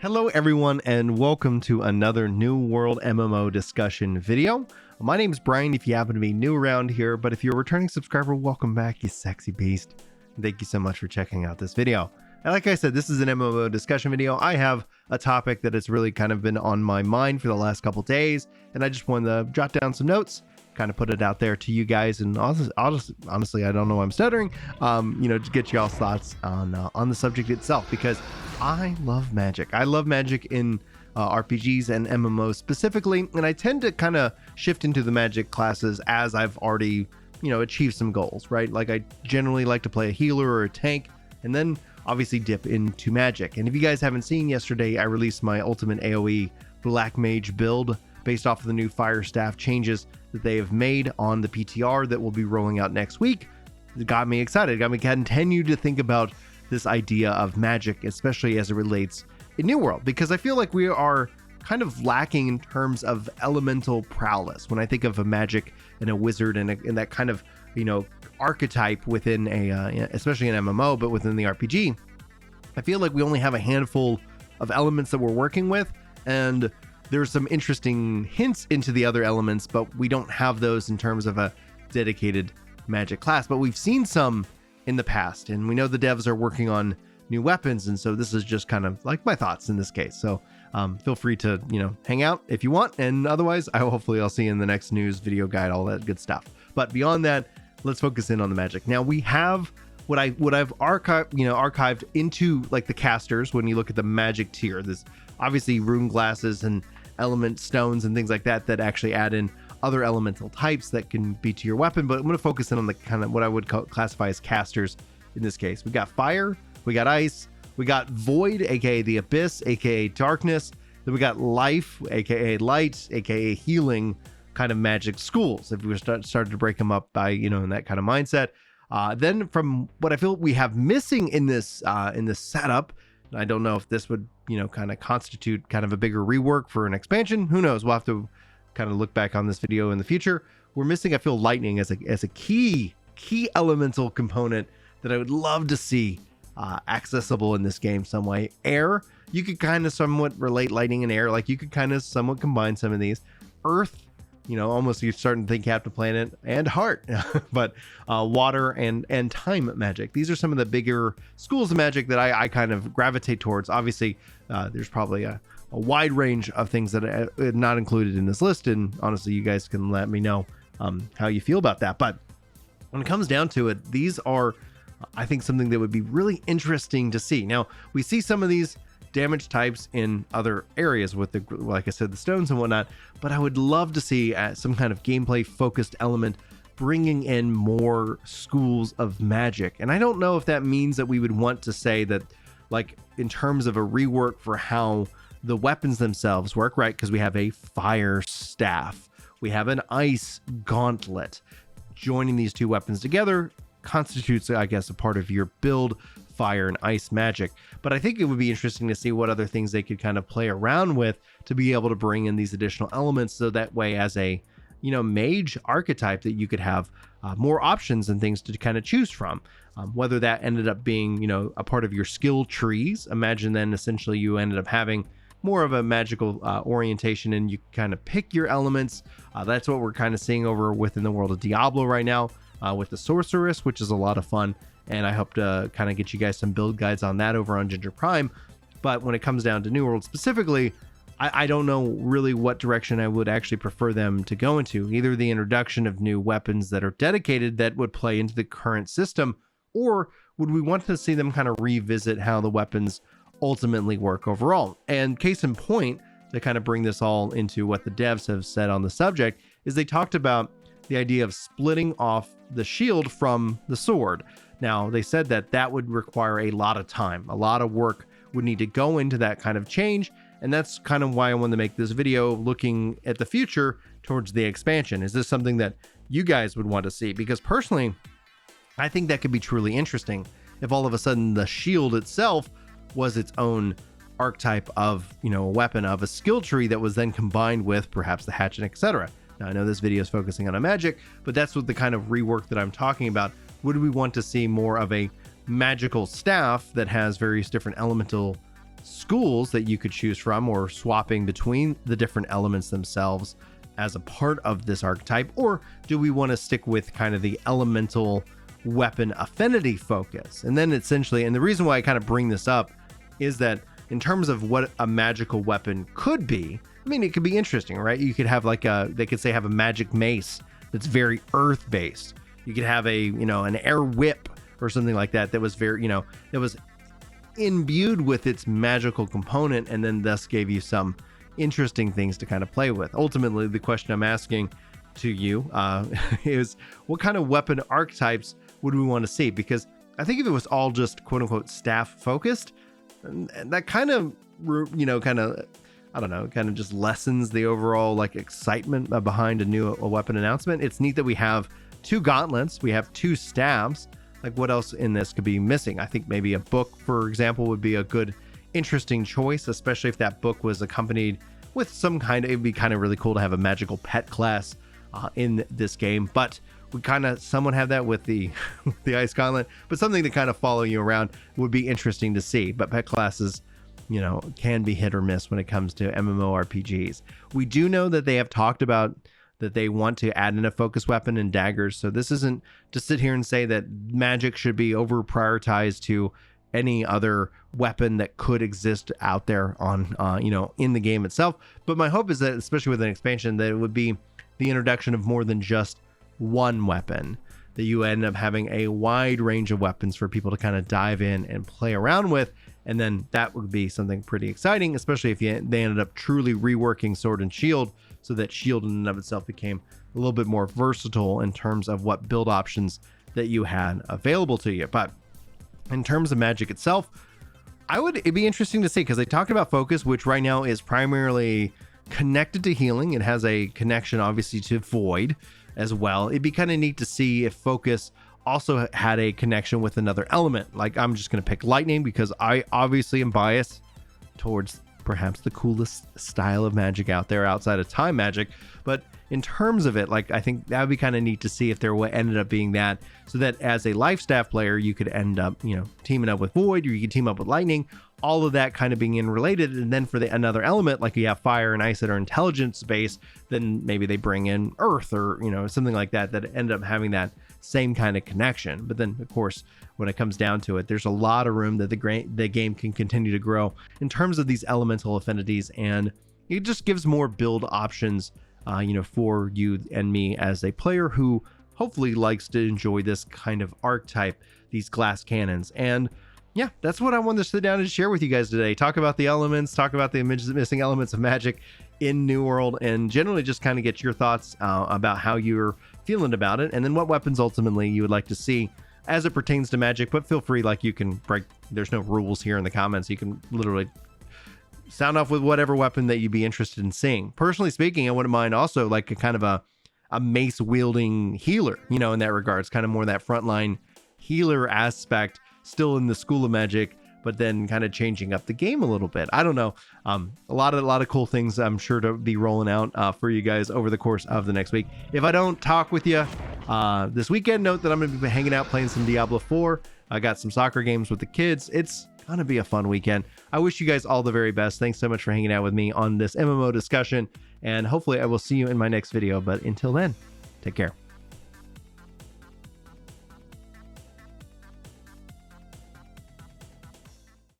Hello everyone and welcome to another New World MMO discussion video. My name is Brian if you happen to be new around here, but if you're a returning subscriber, welcome back, you sexy beast. Thank you so much for checking out this video. And like I said, this is an MMO discussion video. I have a topic that has really kind of been on my mind for the last couple days, and I just wanted to jot down some notes, kind of put it out there to you guys, and honestly, I don't know why I'm stuttering, to get y'all's thoughts on the subject itself, because I love magic. I love magic in RPGs and MMOs specifically, and I tend to kind of shift into the magic classes as I've already, achieved some goals, right? Like I generally like to play a healer or a tank, and then obviously dip into magic. And if you guys haven't seen, yesterday I released my ultimate AoE Black Mage build based off of the new Fire Staff changes that they have made on the PTR that will be rolling out next week. It got me excited. It got me continue to think about this idea of magic, especially as it relates in New World, because I feel like we are kind of lacking in terms of elemental prowess. When I think of a magic and a wizard and that kind of, archetype within especially an MMO, but within the RPG, I feel like we only have a handful of elements that we're working with, and there's some interesting hints into the other elements, but we don't have those in terms of a dedicated magic class. But we've seen some in the past, and we know the devs are working on new weapons, and so this is just kind of like my thoughts in this case. So feel free to hang out if you want, and otherwise hopefully I'll see you in the next news video guide, all that good stuff. But beyond that, let's focus in on the magic. Now we have what I've archived into like the casters. When you look at the magic tier, there's obviously rune glasses and element stones and things like that actually add in other elemental types that can be to your weapon. But I'm going to focus in on the kind of what I would classify as casters in this case. We got fire, we got ice, we got void, aka the abyss, aka darkness. Then we got life, aka light, aka healing kind of magic schools, if we started to break them up by in that kind of mindset. Then from what I feel we have missing in this setup, I don't know if this would kind of constitute kind of a bigger rework for an expansion. Who knows? We'll have to kind of look back on this video in the future. We're missing, I feel, lightning as a key elemental component that I would love to see accessible in this game some way. Air, you could kind of somewhat relate lightning and air, like you could kind of somewhat combine some of these. Earth, almost you're starting to think Captain Planet, and heart. But water and time magic, these are some of the bigger schools of magic that I kind of gravitate towards. Obviously there's probably a wide range of things that are not included in this list, and honestly you guys can let me know how you feel about that. But when it comes down to it, these are, I think, something that would be really interesting to see. Now we see some of these damage types in other areas with the, like I said, the stones and whatnot, but I would love to see some kind of gameplay focused element bringing in more schools of magic. And I don't know if that means that we would want to say that, like, in terms of a rework for how the weapons themselves work, right? Because we have a fire staff, we have an ice gauntlet. Joining these two weapons together constitutes, I guess, a part of your build, fire and ice magic. But I think it would be interesting to see what other things they could kind of play around with to be able to bring in these additional elements, so that way as a mage archetype that you could have more options and things to kind of choose from, whether that ended up being a part of your skill trees. Imagine then essentially you ended up having more of a magical orientation, and you kind of pick your elements. That's what we're kind of seeing over within the world of Diablo right now with the sorceress, which is a lot of fun. And I hope to kind of get you guys some build guides on that over on Ginger Prime. But when it comes down to New World specifically, I don't know really what direction I would actually prefer them to go into. Either the introduction of new weapons that are dedicated that would play into the current system, or would we want to see them kind of revisit how the weapons ultimately work overall? And case in point, to kind of bring this all into what the devs have said on the subject, is they talked about the idea of splitting off the shield from the sword. Now, they said that would require a lot of time, a lot of work would need to go into that kind of change. And that's kind of why I wanted to make this video looking at the future towards the expansion. Is this something that you guys would want to see? Because personally, I think that could be truly interesting if all of a sudden the shield itself was its own archetype of, a weapon, of a skill tree that was then combined with perhaps the hatchet, etc. Now, I know this video is focusing on a magic, but that's what the kind of rework that I'm talking about. Would we want to see more of a magical staff that has various different elemental schools that you could choose from, or swapping between the different elements themselves as a part of this archetype? Or do we want to stick with kind of the elemental weapon affinity focus? And then essentially, and the reason why I kind of bring this up is that in terms of what a magical weapon could be, I mean, it could be interesting, right? You could have like they could say have a magic mace that's very earth based. You could have a, an air whip or something like that was very, that was imbued with its magical component, and then thus gave you some interesting things to kind of play with. Ultimately, the question I'm asking to you is, what kind of weapon archetypes would we want to see? Because I think if it was all just quote unquote staff focused, that kind of, I don't know, kind of just lessens the overall like excitement behind a weapon announcement. It's neat that we have 2 gauntlets, we have 2 staves. Like, what else in this could be missing? I think maybe a book, for example, would be a good, interesting choice, especially if that book was accompanied with some kind of, it'd be kind of really cool to have a magical pet class in this game. But we kind of somewhat have that with the ice gauntlet, but something to kind of follow you around would be interesting to see. But pet classes, can be hit or miss when it comes to MMORPGs. We do know that they have talked about that they want to add in a focus weapon and daggers. So this isn't to sit here and say that magic should be over prioritized to any other weapon that could exist out there on, in the game itself. But my hope is that, especially with an expansion, that it would be the introduction of more than just one weapon, that you end up having a wide range of weapons for people to kind of dive in and play around with. And then that would be something pretty exciting, especially if they ended up truly reworking Sword and Shield, so that Shield in and of itself became a little bit more versatile in terms of what build options that you had available to you. But in terms of Magic itself, it'd be interesting to see, because they talked about focus, which right now is primarily connected to healing. It has a connection obviously to void as well. It'd be kind of neat to see if focus also had a connection with another element. Like, I'm just going to pick lightning because I obviously am biased towards perhaps the coolest style of Magic out there outside of time Magic. But in terms of it, like, I think that would be kind of neat to see if there ended up being that, so that as a life staff player, you could end up, teaming up with Void, or you could team up with Lightning, all of that kind of being interrelated. And then for another element, like you have Fire and Ice that are intelligence based, then maybe they bring in Earth or, something like that ended up having that same kind of connection. But then, of course, when it comes down to it, there's a lot of room that the game can continue to grow in terms of these elemental affinities, and it just gives more build options, for you and me as a player who hopefully likes to enjoy this kind of archetype, these glass cannons. And yeah, that's what I wanted to sit down and share with you guys today. Talk about the elements, talk about the missing elements of Magic in New World, and generally just kind of get your thoughts about how you're feeling about it, and then what weapons ultimately you would like to see as it pertains to Magic. But feel free, like, you can break, there's no rules here in the comments. You can literally sound off with whatever weapon that you'd be interested in seeing. Personally speaking, I wouldn't mind also like a kind of a mace wielding healer, in that regards, kind of more that frontline healer aspect, still in the school of Magic, but then kind of changing up the game a little bit. I don't know. A lot of cool things I'm sure to be rolling out for you guys over the course of the next week. If I don't talk with you this weekend, note that I'm going to be hanging out playing some Diablo 4. I got some soccer games with the kids. It's going to be a fun weekend. I wish you guys all the very best. Thanks so much for hanging out with me on this MMO discussion, and hopefully I will see you in my next video. But until then, take care.